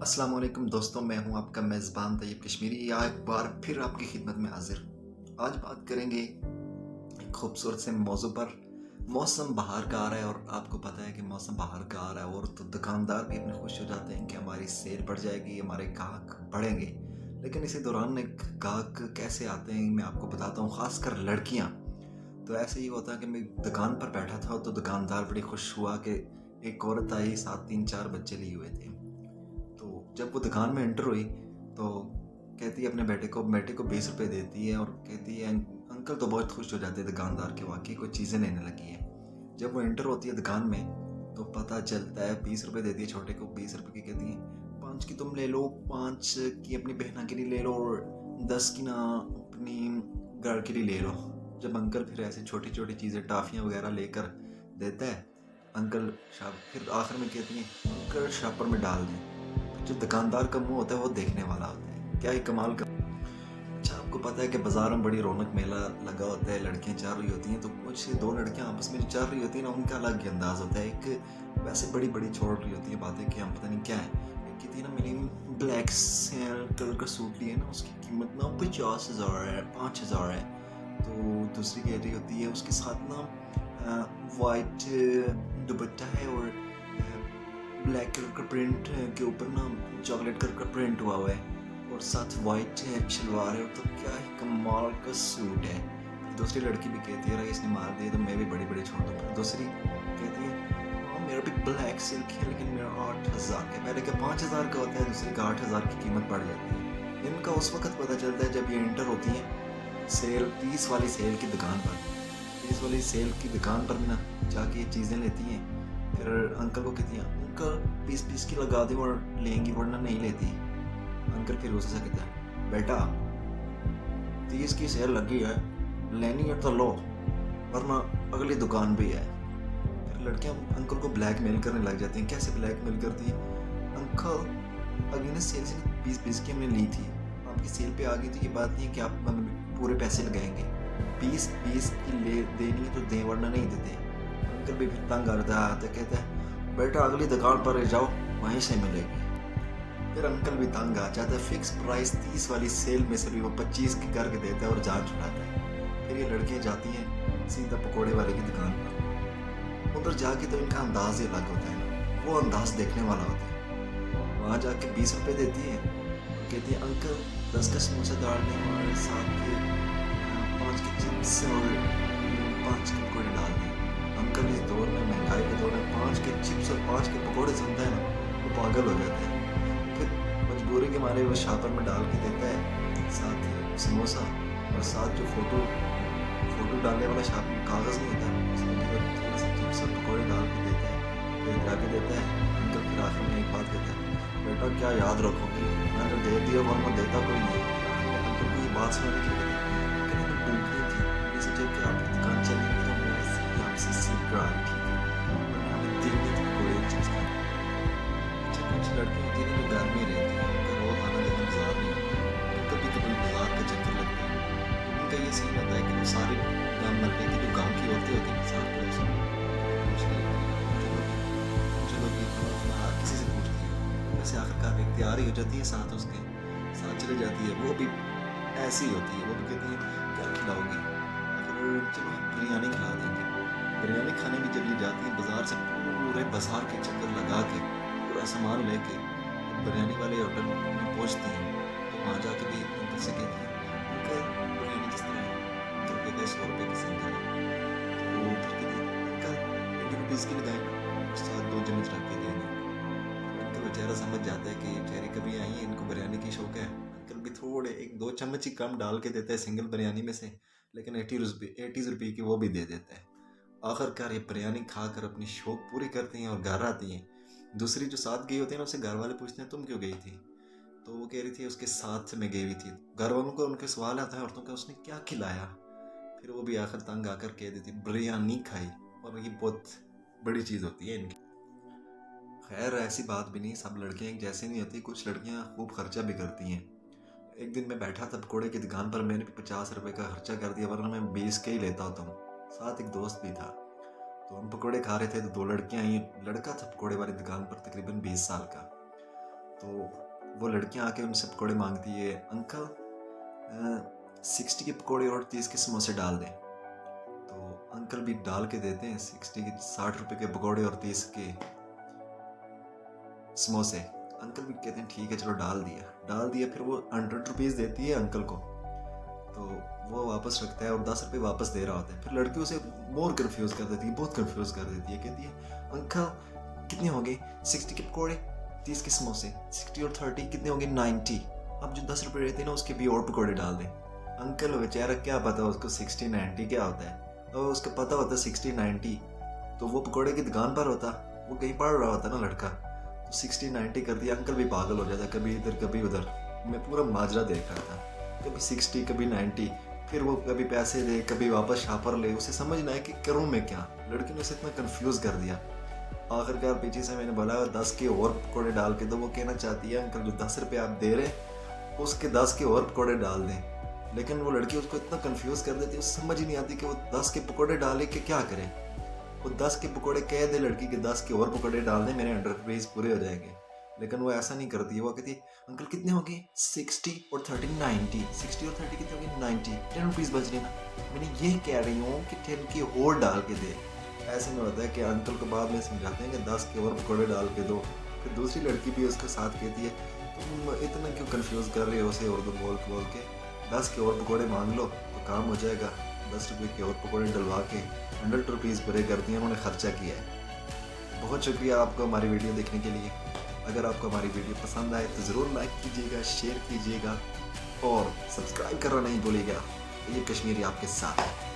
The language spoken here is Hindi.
अस्सलाम वालेकुम दोस्तों, मैं हूं आपका मेज़बान तैयब कश्मीरी। या एक बार फिर आपकी खिदमत में हाजिर। आज बात करेंगे एक खूबसूरत से मौजू पर। मौसम बाहर का आ रहा है और आपको पता है कि मौसम बाहर का आ रहा है, और तो दुकानदार भी इतने खुश हो जाते हैं कि हमारी सेल बढ़ जाएगी, हमारे ग्राहक बढ़ेंगे। लेकिन इसी दौरान एक ग्राहक कैसे आते हैं मैं आपको बताता हूँ, ख़ासकर लड़कियाँ। तो ऐसे ही होता है कि मैं दुकान पर बैठा था तो दुकानदार बड़ी खुश हुआ कि एक औरत आई, साथ 3-4 बच्चे लिए हुए थे। तो जब वो दुकान में एंटर हुई तो कहती है अपने बेटे को 20 रुपए देती है और कहती है अंकल तो बहुत खुश हो जाते हैं दुकानदार के, वाकई कोई चीज़ें लेने लगी है। जब वो एंटर होती है दुकान में तो पता चलता है 20 रुपए देती है छोटे को, 20 रुपए की कहती है 5 की तुम ले लो, 5 की अपनी बहना के लिए ले लो और 10 की ना अपनी घर के लिए ले लो। जब अंकल फिर ऐसे छोटी छोटी चीज़ें टाफियाँ वगैरह लेकर देता है, अंकल शाप फिर आखिर में कहती है अंकल शॉपर में डाल दें। जो दुकानदार का मुंह होता है वो देखने वाला होता है, क्या ही कमाल का। अच्छा, आपको पता है कि बाजार में बड़ी रौनक मेला लगा होता है, लड़कियां चल रही होती हैं, तो कुछ दो लड़कियां आपस में जो चल रही होती है ना, उनका अलग ही अंदाज होता है। एक वैसे बड़ी बड़ी छोड़ रही होती है बातें कि हम पता नहीं क्या है। एक की थी ना, मैंने ब्लैक कलर का सूट लिया ना, उसकी कीमत ना 50,000 है, 5,000 है। तो दूसरी कह रही होती है उसके साथ ना वाइट दुपट्टा है और ब्लैक कलर का प्रिंट के ऊपर ना चॉकलेट कलर का प्रिंट हुआ है और साथ वाइट शलवार है, और तो क्या ही कमाल का सूट है। दूसरी लड़की भी कहती है इसने मार दिया तो मैं भी बड़ी बड़ी छोड़ दूँ। फिर दूसरी कहती है हाँ मेरा भी ब्लैक सिल्क है लेकिन मेरा 8,000 का, पहले क्या 5,000 का होता है, दूसरी का 8,000 की कीमत बढ़ जाती है। इनका उस वक्त पता चलता है जब ये एंटर होती है सेल 30 वाली सेल की दुकान पर। 30 वाली सेल की दुकान पर भी ना जाके ये चीज़ें लेती हैं। फिर अंकल को कहती हैं अंकल 20-20 की लगा दें और लेंगी, वरना नहीं लेती। अंकल फिर उससे कहता है बेटा 30 की सेल लगी है, लेनी है तो लो, वरना अगली दुकान भी है। फिर लड़कियां अंकल को ब्लैकमेल करने लग जाती हैं। कैसे ब्लैकमेल करती है, अंकल अगली ने सेल से 20-20 की हमने ली थी, आपकी सेल पे आ गई तो ये बात नहीं है कि आप हमें पूरे पैसे लगाएंगे, 20-20 की ले देनी है तो दें वरना नहीं देते। अंकल भी फिर तंग आता है, तो कहता है बेटा अगली दुकान पर जाओ, वहीं से मिलेगी। फिर अंकल भी तंग आ जाता है, फिक्स प्राइस 30 वाली सेल में से भी वो 25 की करके देता है और जान छुड़ाता है। फिर ये लड़कियां जाती हैं सीधा पकोड़े वाले की दुकान पर। उधर जाके तो इनका अंदाज ही अलग होता है ना, वो अंदाज देखने वाला होता है। वहाँ जाके 20 रुपए देती है, कहती है अंकल 10 का समोसा डाल दें और साथ के 5 के चिप्स और 5 के पकौड़े डाल दें। अंकल इस दौर में, महंगाई के दौर में 5 के चिप्स और 5 के पकौड़े सुनता है ना, वो पागल हो जाते हैं। फिर मजबूरी के मारे वो शापर में डाल के देता है, साथ समोसा और साथ जो फोटो फोटो डालने वाला शाप कागज़ नहीं होता, उसमें भी वो थोड़ा सा चिप्स और पकौड़े डाल के देता है, फिर ला के देता है। अंकल फिर आखिर में एक बात कहता है बेटा क्या याद रखोगी, मैंने दे दिया वरना देता कोई नहीं। अंकल को ये बात सुनने के लिए कहते हैं टूटनी थी, मैंने सोचा कि आपकी दुकान चलेगी तो मैं इसलिए आपसे सीख कर आ रही थी, वरना हमें दिल नहीं था पकौड़े चिप्स खाने। अच्छा, कुछ लड़के होती है जो घर में रहती हैं, उनका रोज आना जाना बाजार नहीं होता, कभी कभी बाजार का चक्कर लगता है। तो उनका ये सीन होता है कि वो सारे मरने की जो गाँव की औरतें होती हैं साथ पड़ोस में पूछ रही होती हैं, चलो कि हर किसी से पूछती है, वैसे आखिरकार व्यक्ति आ रही हो जाती है साथ, उसके साथ चली जाती है। वो भी ऐसी होती है, वो भी कहती है क्या खिलाओगी, अगर चलो हम बिरयानी खिला देंगे। बिरयानी खाने भी जब ये जाती है बाजार से पूरे बाजार के चक्कर लगा के पूरा सामान लेके बिरयानी वाले होटल में पहुंचती हैं, तो वहाँ जाके भी अंकल से कहती है अंकल बिरयानी किस तरह है, अंकल कहते हैं 100 रुपये की सिंगल है। तो वो फिर कहती है अंकल 20 रुपीज़ की लगाए और साथ 2 चम्मच रख के देंगे। अंकल बेचारा समझ जाता है कि ये बेचारी कभी आई है, इनको बिरयानी की शौक है। अंकल भी थोड़े 1-2 चम्मच ही कम डाल के देता है सिंगल बिरयानी में से, लेकिन 80 रुपये की वो भी दे देता है। आखिरकार ये बिरयानी खाकर अपनी शौक पूरी करती हैं और घर आती हैं। दूसरी जो साथ गई होती है ना, उससे घर वाले पूछते हैं तुम क्यों गई थी, तो वो कह रही थी उसके साथ में गई हुई थी। घर वालों को उनके सवाल आता है औरतों का उसने क्या खिलाया, फिर वो भी आखिर तंग आकर कह देती बिरयानी खाई, और ये बहुत बड़ी चीज़ होती है इनकी। खैर ऐसी बात भी नहीं, सब लड़कियां एक जैसी नहीं होती, कुछ लड़कियां खूब खर्चा भी करती हैं। एक दिन मैं बैठा था पकौड़े की दुकान पर, मैंने भी 50 रुपए का खर्चा कर दिया, वरना मैं 20 के ही लेता होता हूँ। साथ एक दोस्त भी था, तो हम पकौड़े खा रहे थे तो 2 लड़कियां आई। लड़का था पकौड़े वाली दुकान पर तकरीबन 20 साल का। तो वो लड़कियां आके उनसे पकौड़े मांगती है, अंकल 60 के पकौड़े और 30 के समोसे डाल दें। तो अंकल भी डाल के देते हैं 60 के 60 रुपए के पकौड़े और 30 के समोसे। अंकल भी कहते हैं ठीक है चलो डाल दिया। फिर वो 100 रुपीज़ देती है अंकल को, तो वो वापस रखता है और 10 रुपये वापस दे रहा होता है। फिर लड़की उसे मोर कन्फ्यूज़ कर देती है, बहुत कन्फ्यूज़ कर देती है। कहती है अंकल कितने हो गए, 60 के पकौड़े 30 के समोसे, 60 और 30 कितने होंगे, 90। अब जो 10 रुपये रहते हैं ना उसके भी और पकौड़े डाल दें। अंकल बेचारा क्या पता उसको 60 90 क्या होता है, और उसको पता होता 60 90 तो वो पकौड़े की दुकान पर होता, वो कहीं पढ़ रहा होता ना लड़का, तो 60 90 कर दिया। अंकल भी पागल हो जाता, कभी इधर कभी उधर। मैं पूरा माजरा देख रहा था, कभी 60 कभी 90, फिर वो कभी पैसे दे कभी वापस शापर ले, उसे समझ ना आया कि करूँ मैं क्या। लड़की ने उसे इतना कंफ्यूज कर दिया। आखिरकार पीछे से मैंने बोला 10 के और पकौड़े डाल के दो। वो कहना चाहती है अंकल जो 10 रुपये आप दे रहे उसके 10 के और पकौड़े डाल दें, लेकिन वो लड़की उसको इतना कंफ्यूज कर देती है, उसे समझ ही नहीं आती कि वो 10 के पकौड़े डाले कि क्या करे। वो 10 के पकौड़े कह दे लड़की के 10 के और पकौड़े डाल दें, मेरे 100 रुपीज़ पूरे हो जाएंगे, लेकिन वो ऐसा नहीं करती। वो कहती अंकल कितने हो गए, 60 और 30 90, 60 और 30 कितने हो गए, 90, 10 रुपीज़ बच रहे ना। मैंने ये कह रही हूँ कि 10 की और डाल के दे। ऐसे में होता है कि अंकल को बाद में समझाते हैं कि 10 के और पकौड़े डाल के दो। फिर दूसरी लड़की भी उसके साथ कहती है तुम इतना क्यों कंफ्यूज कर रहे हो उसे उर्दू बोल के 10 के और पकौड़े मांग लो तो काम हो जाएगा। 10 रुपये के और पकौड़े डलवा के 100 रुपीज़ पूरे करती हैं, उन्होंने खर्चा किया है। बहुत शुक्रिया आपको हमारी वीडियो देखने के लिए। अगर आपको हमारी वीडियो पसंद आए तो ज़रूर लाइक कीजिएगा, शेयर कीजिएगा और सब्सक्राइब करना नहीं भूलिएगा। ये कश्मीरी आपके साथ है।